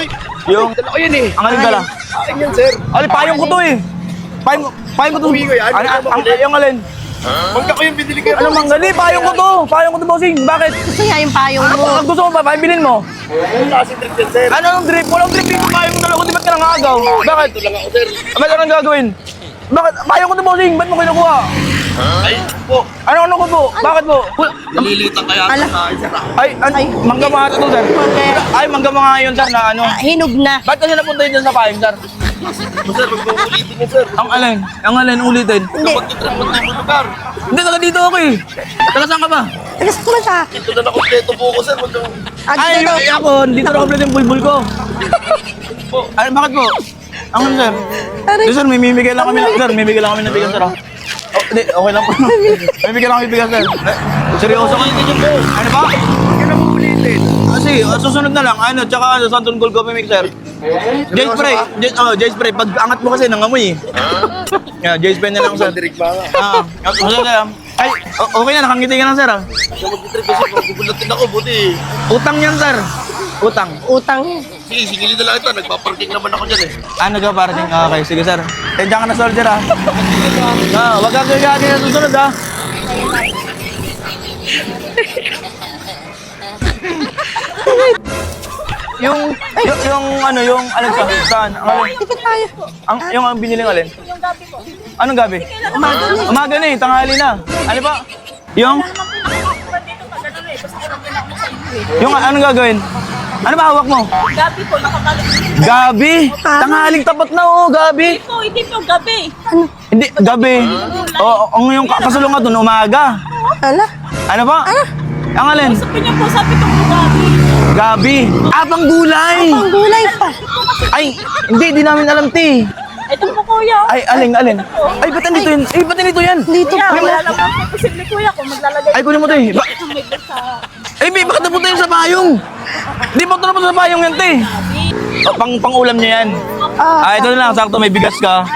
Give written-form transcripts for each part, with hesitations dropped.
Hoy! Yung... Dala ko yun eh. Ang alin dala? Akin yun, sir. Ali, payong ko to eh. Payong ko to. Uwi ko yan. Yung alin? Mangga ko yung binili ko. Ano manggali? Payong ko to. Payong ko to, bossing. Bakit? Gusto niya yung payong mo. Ano gusto mo ba? Bilhin mo. Yung klaseng trip yan, sir. Ano ang drip? Walang drip yung payong mo dala ko. Di ba't ka nangagaw? Bakit? Ito lang ako, sir. Ba't anong gagawin? Bakit? Payong ko to, bossing. Ba't mo kinukuha? Ay, po. Ano ko po? Bakit po? Nalilitan kaya Ala. sa akin, sir. Ay, mangga mga to, sir. Ay, mangga mga yun, sir, na ano. Hinog na. Ba't kasi napunta yun dyan sa payong, sir? Sir, huwag mong ulitin yun, sir. Ang alin, ulitin. Hindi. Magtitrip mo tayo lugar. Hindi, taga dito ako eh. Taga saan ka ba? Tagas ko man siya. Ito na nakompleto po ako, sir. Huwag mong... Ay, ako, dito na kompleto yung bulbul ko. Ay, bakit po? Ang ano, sir? Di, sir, may mimigay lang kami ng bigas, sir. Oh, hindi, okay lang po. May bigyan lang kami bigas, sir. Seryoso ka? Ano ba? Hindi na mo ulitin. Kasi, susunod na lang, ano, tsaka ano, Santon Gold Coffee Mixer. Jay Spray, Jay Spray, pag angat mo kasi nangamoy eh. Yeah, Jay Spray na lang, sir. Dirig ba nga? Ay, okay na, nakangiti ka na, sir. Kaya magtitrip kasi magugulatin ako, buti. Utang yan, sir. Utang. Utang. Sige, singilin na lang ito. Nagpaparking naman ako dyan eh. Nagpa-parking? Okay, sige, sir. Diyan ka na, soldier, ha? Wag kang gagawin na susunod, ha? yung alin saan? Ang alin? Tipid tayo. Yung biniling alin? Yung gabi po. Anong gabi? Umaga na eh, tanghali na. Ano ba? Yung anong gagawin? Ano ba hawak mo? Gabi po, nakabalik. Gabi? Tanghaling tapat na oh, gabi. Hindi po, gabi. Hindi, gabi. O yung kasulungan doon, umaga. Ala. Ano ba? Ang alin? Sabi niya po, sabi ko po, gabi. Gabi. Pang gulay. Ang gulay pa. Ay, di namin alam, ti. Ito po, kuya. Ay, alin? Ay, ba't nandito yun? Ay, ba't nandito yan? Dito Kuya, pa. wala naman po posible, kuya, kung maglalagay. Ay, kunin mo, te. Ito may bit sa... Ay, bakit napunta yun sa payong? Di ba ito napunta sa payong yan, te? Pang-ulam niya yan. Ito na lang, sakto may bigas ka.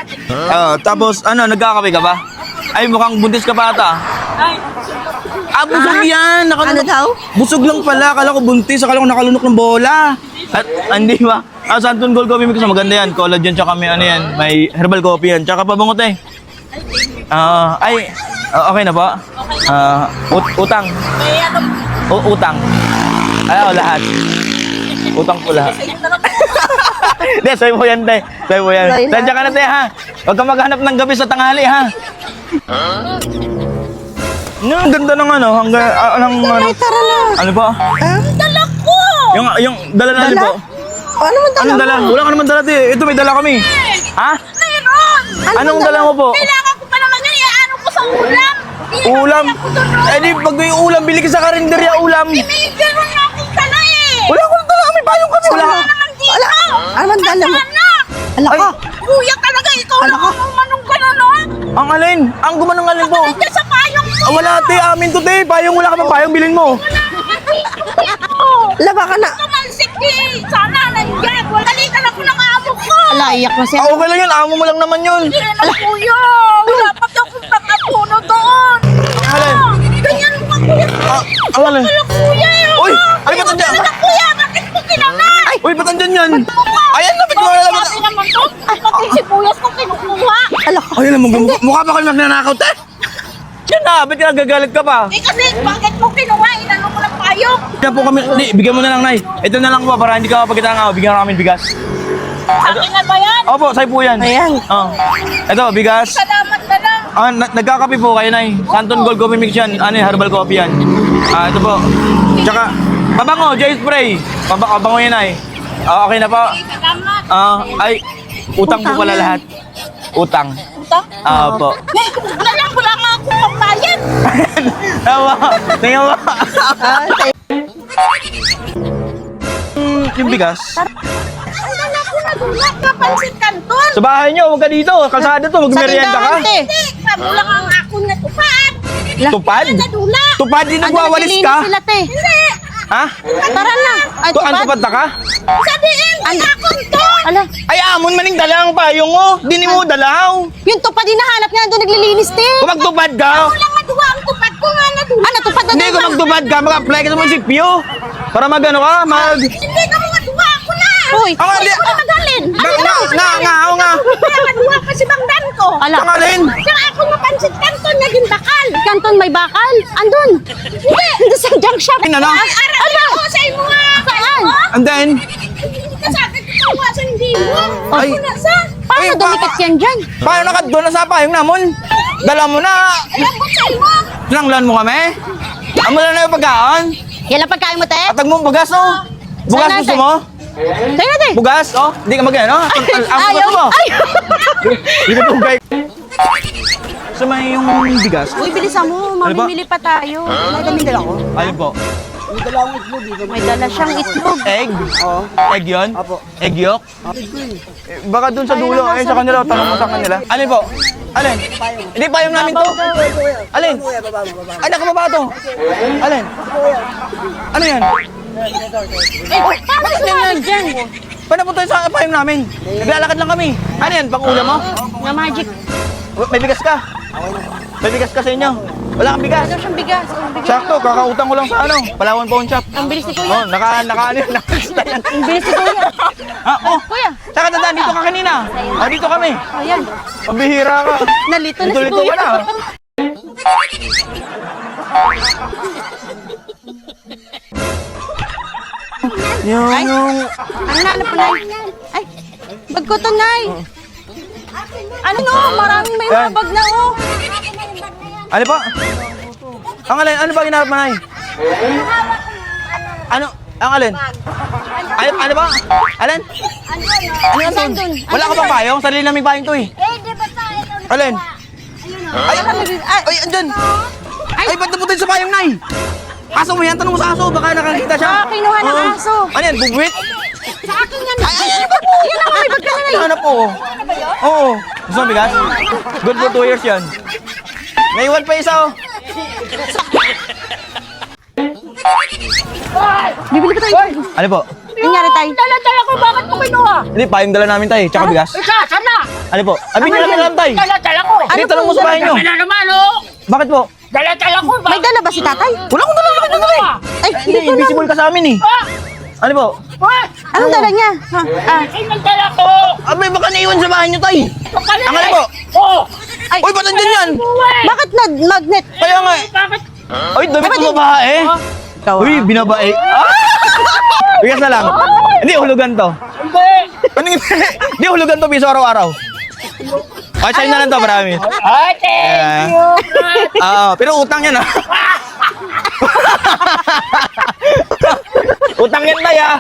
Tapos, nagkakape ka ba? Ay, mukhang buntis ka pa ata. Ay, Busog yan! Ano daw? Busog lang pala, akala ko buntis, akala ko nakalunok ng bola. At, hindi ba? Santon Gold Coffee Mix, maganda yan. Collagen, tsaka may may herbal coffee yan. Tsaka pabango, te. Okay na ba? Utang. may ano po. Utang. Lahat. Utang po lahat. Hindi, sabi mo yan, te. Sabi mo yan. Sabi na. Tadya ka na, te, ha? Huwag ka maghanap ng gabi sa tanghali, ha? Ang ganda ng Tara na. ano ba? Dala ko! Yung dala na Dala? po. Ano man Anong dala? Wala ka naman dala, te. Ito, may dala kami. Ha? Mayroon! Anong dala mo po? Kailangan ko pa naman yan, ano ko sa ulam. Ulam. Eh di, pag may ulam, bili ka sa karinderya ulam. May meron na akong dala eh. Wala akong dala, may payong kami. Wala. Wala naman dito. Ano man dala mo? Anak! Ala ka. Kuya talaga, ikaw lang ang manong gano'n, no? Ang alin? Ang gumanong alin po? Nandiyan sa payong ko. Wala, te. Amin to, te. Payong, wala ka pang payong, bilhin mo. Laba ka na. Kamansik eh. Sana nandiyan. Walitan ako ng amo ko. Ala, iyak na siya. Okay lang yan, amo mo lang naman yun. Hindi na kuya. Wala pa akong pagkapuno doon. Alin? Ganyan mo ka kuya. Ang alin? Wala kuya eh. Uy! Ay, ba't nandiyan? Wala kuya. Bakit mo kinanay? Uy, ba't nandyan yan? Ayan, lapit mo. Sabi naman to. Pati sibuyas ko kinukuha. Ala ka. Ay, alam mo, mukha pa kayo nagnanakaw, te. Yan na, ba't ka nagagalit ka pa? Eh kasi bakit mo kinuha? Inano mo ng payong. Yan po kami, di, bigyan mo na lang, Nay. Ito na lang po, para hindi ka mapagkita nga, bigyan na kami bigas. Akin na ba yan? Opo, sa'yo po yan. Ayan. Ito, bigas. Salamat na lang. Nagkakape po kayo, Nay. Santon Gold Coffee Mix yan. Herbal coffee yan. Ito po. Tsaka, pabango, Jay Spray. Pabango yan, Nay. Okay na po. Salamat. Ay, utang po pala lahat. Utang. Utang? Po. Wala nga akong pambayad. Tama. Tingnan mo. Yung bigas. Ang dala ko na dula. Kapansin kanton. Sa bahay niyo, huwag ka dito. Kalsada to, magmerienda ka. tindahan, te. Hindi. Kamulang ang ako na tupad. Tupad? Sa dula. Tupad, di nagwawalis naglilinis ka? sila, te. Hindi. Ha? Tara na. Ay, Ang tupad na ka? Sa diin. Ang akong to. Ala. Ay, amon maning dalang payong mo. Dini mo dalaw. Yung tupad din nahanap niya doon naglilinis, te. Kung magtupad ka, Wala nga duwa ang tupad ko nga na dula. Ano, tupad na hindi kung magtupad ka, mag-apply ka sa munisipyo. Para magano ka, Hindi ka mga duwa ako na. Uy! Ang ali! Magalin! Nga, nga. Kaya kaduha pa si Bangdan ko. Ala! Ang alin! Kaya ako napansin kanton naging bakal. Kanton may bakal? Andun! Hindi! Hindi sa junk shop! Ano? Aral ko sa imo nga. Saan? And then, Kasakit ko nga sa hindi mo. Ay. Ako na sa. Paano Ay, dumikit yan dyan? paano na ka doon na sa payong namon? Dala mo na! Ayabot sa imo. Sinanglan mo kami? Amo na yung pagkaan? Yan ang pagkain mo, te? Atag mo bugas, oh! Bugas Saan gusto natin? mo? Sa'yo natin! Bugas, oh? Hindi ka mag-ano? Ang bugas mo? Hindi ka tugay. So may yung bigas? Uy, bilisan mo. Ano ba? Mamimili pa tayo. May daming ko. Ayun po. May dala siyang itlog. Egg? Oo. Egg yun? Apo. Egg yolk? Eh, baka dun sa dulo, eh, sa kanila, tanong mo sa kanila. Alin po? Alin? Hindi payong namin to. Alin? Ay, nakababa to. Alin? Ano yan? Paano sumabit dyan? Paano po tayo sa payong namin? Naglalakad lang kami. Ano yan? Pang-ulam mo? Nga magic. May bigas ka? May bigas ka sa inyo? Wala kang bigas? Ano siyang bigas? Ang bigas. Sakto, kakautang ko lang sa ano, Palawan Pawn Shop. Ang bilis ni Kuya. Oh, ano yun, nakasla yan. Ang bilis ni Kuya. Ah, oh, Kuya. saka tandaan, dito ka kanina. Ah, dito kami. Ayan. Pambihira ka. Nalito na si Lito-lito Kuya. ka na. Yung, Ano na, ano po, Nay? Ay, bag ko to, Nay. Ano no? Maraming may mga Yan. bag na, oh. ano pa? Ang alin, ano ba ginarap mo, Nay? Ano? Ang alin? Ano ba? Alin? Ano yan Saan doon? dun? Wala ka pang payong? Sarili naming payong to eh. Di ba tayo? Alin? Ay, ay, andyan. Ay, ba't napunta sa payong, Nay? Aso mo yan, tanong mo sa aso, baka nakakita siya. Ah, kinuha ng Oo. aso. Ano yan, bugwit? Sa akin yan. Ay, ano ba po? Yan ang may bag ka na, Nay. Ano po? Oo. Gusto mo bigas? Good for 2 years yan. Naiwan pa isa oh. Bibili pa tayo. Ano po? Nangyari tayo. Dala-dala ko, bakit mo kinuha? Hindi, payong dala namin tayo, tsaka bigas. Isa, sana. Ano po? Abi nyo namin lang tayo. Dala-dala ko. Hindi, Ano tanong mo po? sa bahay nyo. Kami na naman, oh. Bakit po? Dala-dala ko. May dala ba si tatay? Wala akong dala namin dala eh. Ay, Hindi, hindi ko lang. invisible ka sa amin eh. Ano po? Anong dala niya? Ha? Ah, Ay, nagdala ko. Abi, baka naiwan sa bahay nyo tayo. Ang Ang ano po? Oo. ay, Uy, ba't nandyan yan? bakit magnet? Kaya nga eh. Bakit? Uy, damit mo babae. Ikaw, Uy, binabae. Ah! Bigas na lang. Hindi, hulugan to. Hindi. Ano yun? Hindi, hulugan to, piso araw-araw. Okay, sa'yo na lang to, marami. Ay, thank you. Pero utang yan ah. Utang yan tayo ah.